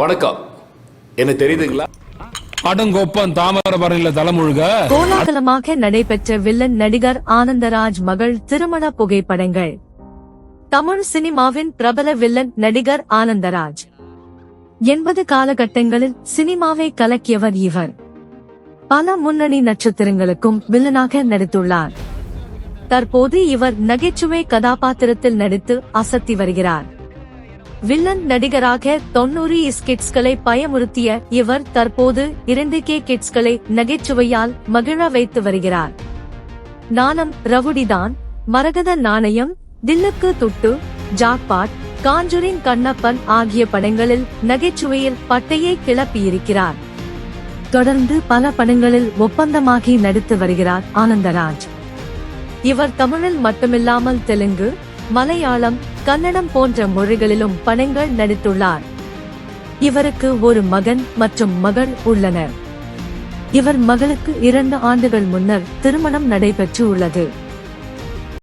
வணக்கம். என்ன தெரியுதுங்களா? அடங்கொப்பன் தாமிரபரணியில தலைமுழுக கோலாகலமாக நடைபெற்ற வில்லன் நடிகர் ஆனந்தராஜ் மகள் திருமண புகைப்படங்கள். தமிழ் சினிமாவின் பிரபல வில்லன் நடிகர் ஆனந்தராஜ். 80 காலகட்டங்களில் சினிமாவை கலக்கியவர் இவர். பல முன்னணி நட்சத்திரங்களுக்கும் வில்லனாக நடித்துள்ளார். தற்போது இவர் நகைச்சுவை கதாபாத்திரத்தில் நடித்து அசத்தி வருகிறார். வில்லன் நடிகராக 90 ஸ்கிட்ஸ்களை பயமுறுத்திய இவர் தற்போது 2K கிட்ஸ்களை நகைச்சுவையால் மகிழ வைத்து வருகிறார். நாணம் ரவுடிதான், மரகத நாணயம், தில்லுக்கு துட்டு, ஜாக்பாட், காஞ்சூரிங் கண்ணப்பன் ஆகிய படங்களில் நகைச்சுவையில் பட்டையை கிளப்பியிருக்கிறார். தொடர்ந்து பல படங்களில் ஒப்பந்தமாகி நடித்து வருகிறார் ஆனந்தராஜ். இவர் தமிழில் மட்டுமில்லாமல் தெலுங்கு, மலையாளம், கன்னடம் போன்ற மொழிகளிலும் படங்கள் நடித்துள்ளார். இவருக்கு ஒரு மகன் மற்றும் மகள் உள்ளனர். இவர் மகளுக்கு 2 ஆண்டுகள் முன்னர் திருமணம் நடைபெற்று உள்ளது.